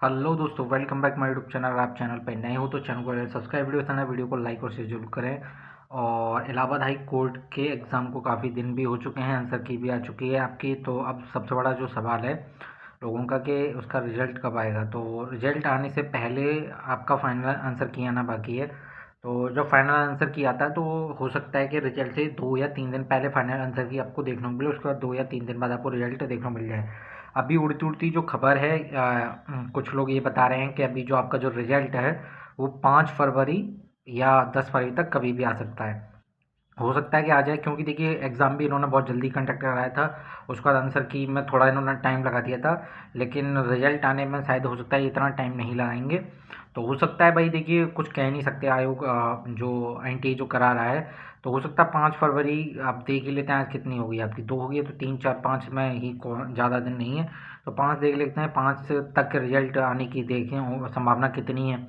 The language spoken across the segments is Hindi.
हेलो दोस्तों, welcome back my YouTube channel. अगर आप चैनल पर नए हो तो चैनल को सब्सक्राइब, वीडियो को लाइक और शेयर जरूर करें। और इलाहाबाद हाई कोर्ट के एग्ज़ाम को काफ़ी दिन भी हो चुके हैं, आंसर की भी आ चुकी है आपकी। तो अब सबसे बड़ा जो सवाल है लोगों का कि उसका रिजल्ट कब आएगा। तो रिजल्ट आने से पहले आपका फाइनल आंसर की आना बाकी है। तो जब फाइनल आंसर की आता है तो हो सकता है कि रिजल्ट से 2 या 3 दिन पहले फाइनल आंसर की आपको देखने को मिले, उसके बाद 2 या 3 दिन बाद आपको रिजल्ट देखने को मिल जाए। अभी उड़ती उड़ती जो खबर है, कुछ लोग ये बता रहे हैं कि अभी जो आपका जो रिजल्ट है वो 5 फरवरी या 10 फरवरी तक कभी भी आ सकता है। हो सकता है कि आ जाए, क्योंकि देखिए एग्ज़ाम भी इन्होंने बहुत जल्दी कंडक्ट कराया था। उसके बाद आंसर की में थोड़ा इन्होंने टाइम लगा दिया था, लेकिन रिजल्ट आने में शायद हो सकता है इतना टाइम नहीं लगाएंगे। तो हो सकता है भाई, देखिए कुछ कह नहीं सकते आयोग, जो एनटीए जो करा रहा है। तो हो सकता है 5 फरवरी, आप देख ही लेते हैं आज कितनी होगी आपकी, 2 होगी, तो 3 4 5 में ही ज़्यादा दिन नहीं है। तो 5 देख लेते हैं, 5 तक रिजल्ट आने की देखें संभावना कितनी है।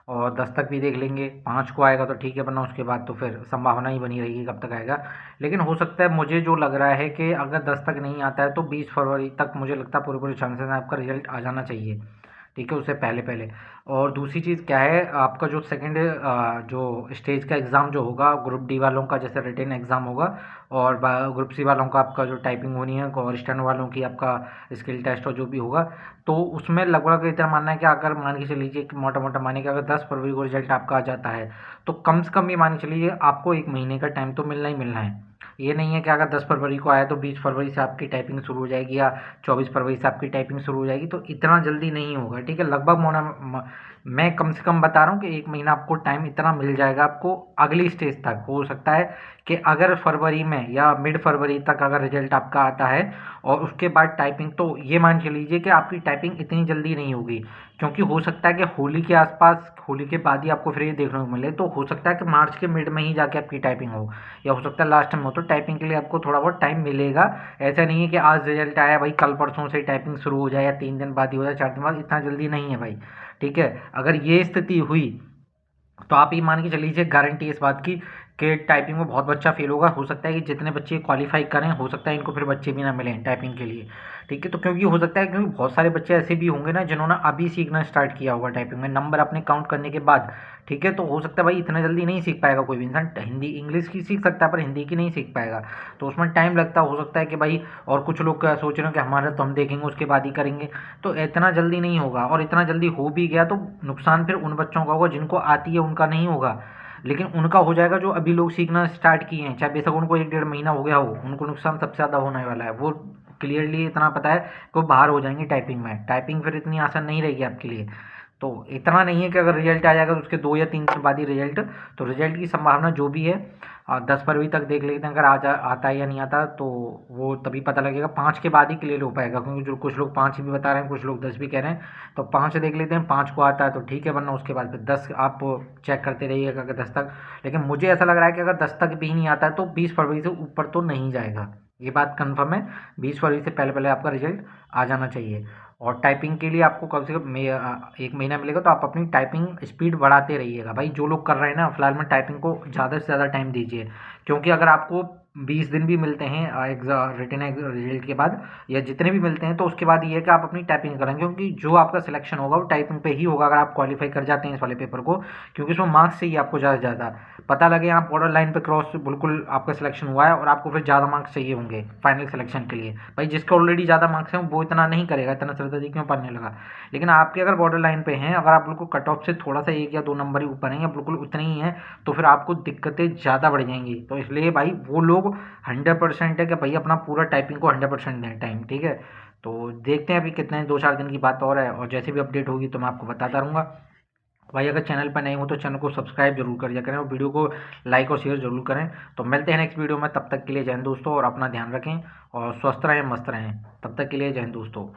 और 10 तक भी देख लेंगे, 5 को आएगा तो ठीक है, वरना उसके बाद तो फिर संभावना ही बनी रहेगी कब तक आएगा। लेकिन हो सकता है, मुझे जो लग रहा है कि अगर 10 तक नहीं आता है तो 20 फरवरी तक मुझे लगता है पूरे पूरे चांसेस हैं आपका रिजल्ट आ जाना चाहिए। ठीक है, उससे पहले पहले। और दूसरी चीज़ क्या है, आपका जो सेकंड जो स्टेज का एग्ज़ाम जो होगा ग्रुप डी वालों का, जैसे रिटन एग्ज़ाम होगा, और ग्रुप सी वालों का आपका जो टाइपिंग होनी है, और स्टैनो वालों की आपका स्किल टेस्ट और जो भी होगा, तो उसमें लगभग इतना मानना है कि अगर मान के चलीजिए कि मोटा मोटा मानिए कि अगर 10 फरवरी को रिजल्ट आपका आ जाता है तो कम से कम ये मान के चलिए आपको 1 महीने का टाइम तो मिलना ही मिलना है। ये नहीं है कि अगर 10 फरवरी को आया तो 20 फरवरी से आपकी टाइपिंग शुरू हो जाएगी, या 24 फरवरी से आपकी टाइपिंग शुरू हो जाएगी, तो इतना जल्दी नहीं होगा। ठीक है, लगभग मैं कम से कम बता रहा हूँ कि 1 महीना आपको टाइम इतना मिल जाएगा आपको अगली स्टेज तक। हो सकता है कि अगर फरवरी में या मिड फरवरी तक अगर रिजल्ट आपका आता है और उसके बाद टाइपिंग, तो ये मान के लीजिए कि आपकी टाइपिंग इतनी जल्दी नहीं होगी, क्योंकि हो सकता है कि होली के आसपास, होली के बाद ही आपको फिर ये देखने को मिले। तो हो सकता है कि मार्च के मिड में ही जाके आपकी टाइपिंग हो, या हो सकता है लास्ट में हो। तो टाइपिंग के लिए आपको थोड़ा बहुत टाइम मिलेगा। ऐसा नहीं है कि आज रिजल्ट आया भाई कल परसों से टाइपिंग शुरू हो जाए, या 3 दिन बाद ही हो जाए, 4 दिन बाद, इतना जल्दी नहीं है भाई। ठीक है, अगर ये स्थिति हुई तो आप ये मान के चलिए गारंटी इस बात की कि टाइपिंग में बहुत बच्चा फेल होगा। हो सकता है कि जितने बच्चे क्वालिफाई करें, हो सकता है इनको फिर बच्चे भी ना मिलें टाइपिंग के लिए। ठीक है, तो क्योंकि हो सकता है, क्योंकि बहुत सारे बच्चे ऐसे भी होंगे ना जिन्होंने अभी सीखना स्टार्ट किया होगा टाइपिंग में, नंबर अपने काउंट करने के बाद। ठीक है, तो हो सकता है भाई इतना जल्दी नहीं सीख पाएगा कोई भी इंसान। हिंदी इंग्लिश की सीख सकता है पर हिंदी की नहीं सीख पाएगा, तो उसमें टाइम लगता हो सकता है कि भाई। और कुछ लोग क्या सोच रहे हो कि हमारा तो हम देखेंगे उसके बाद ही करेंगे, तो इतना जल्दी नहीं होगा। और इतना जल्दी हो भी गया तो नुकसान फिर उन बच्चों का होगा जिनको आती है, उनका नहीं होगा। लेकिन उनका हो जाएगा जो अभी लोग सीखना स्टार्ट किए हैं, चाहे बेशक उनको 1 डेढ़ महीना हो गया हो, उनको नुकसान सबसे ज़्यादा होने वाला है। वो क्लियरली इतना पता है कि वो बाहर हो जाएंगे टाइपिंग में। टाइपिंग फिर इतनी आसान नहीं रहेगी आपके लिए। तो इतना नहीं है कि अगर रिजल्ट आ जाएगा तो उसके 2 या 3 दिन बाद ही रिजल्ट। तो रिजल्ट की संभावना जो भी है, 10 फरवरी तक देख लेते हैं, अगर आता है या नहीं आता तो वो तभी पता लगेगा। 5 के बाद ही क्लियर हो पाएगा, क्योंकि जो कुछ लोग 5 भी बता रहे हैं, कुछ लोग 10 भी कह रहे हैं। तो 5 देख लेते हैं, 5 को आता है तो ठीक है, वरना उसके बाद फिर 10 आप चेक करते रहिएगा अगर 10 तक। लेकिन मुझे ऐसा लग रहा है कि अगर 10 तक भी नहीं आता है तो 20 फरवरी से ऊपर तो नहीं जाएगा, ये बात कन्फर्म है। 20 फरवरी से पहले पहले आपका रिजल्ट आ जाना चाहिए। और टाइपिंग के लिए आपको कम से कम 1 महीना मिलेगा, तो आप अपनी टाइपिंग स्पीड बढ़ाते रहिएगा भाई। जो लोग कर रहे हैं ना फिलहाल में, टाइपिंग को ज़्यादा से ज़्यादा टाइम दीजिए। क्योंकि अगर आपको 20 दिन भी मिलते हैं रिटन रिजल्ट के बाद, या जितने भी मिलते हैं, तो उसके बाद ये है कि आप अपनी टाइपिंग करें, क्योंकि जो आपका सिलेक्शन होगा वो टाइपिंग पे ही होगा अगर आप क्वालिफाई कर जाते हैं इस वाले पेपर को। क्योंकि उसमें मार्क्स चाहिए आपको ज़्यादा से ज़्यादा। पता लगे आप बॉर्डर लाइन पे क्रॉस बिल्कुल आपका सिलेक्शन हुआ है और आपको फिर ज़्यादा मार्क्स चाहिए होंगे फाइनल सिलेक्शन के लिए। भाई जिसका ऑलरेडी ज़्यादा मार्क्स हैं वो इतना नहीं करेगा, इतना सरदर्दी क्यों पड़ने लगा। लेकिन आपके अगर बॉर्डर लाइन पे हैं, अगर आप बिल्कुल कट ऑफ से थोड़ा सा 1 या 2 नंबर ही ऊपर हैं, या बिल्कुल उतने ही हैं, तो फिर आपको दिक्कतें ज़्यादा बढ़ जाएंगी। तो इसलिए भाई वो लोग 100% है कि भाई अपना पूरा टाइपिंग को 100% दें टाइम। ठीक है, तो देखते हैं अभी कितने 2 4 दिन की बात और है, और जैसे भी अपडेट होगी तो मैं आपको बताता रहूँगा। भाई अगर चैनल पर नए हो तो चैनल को सब्सक्राइब जरूर कर दिया करें, और वीडियो को लाइक और शेयर जरूर करें। तो मिलते हैं नेक्स्ट वीडियो में, तब तक के लिए जय हिंद दोस्तों, और अपना ध्यान रखें और स्वस्थ रहें, मस्त रहें। तब तक के लिए जय हिंद दोस्तों।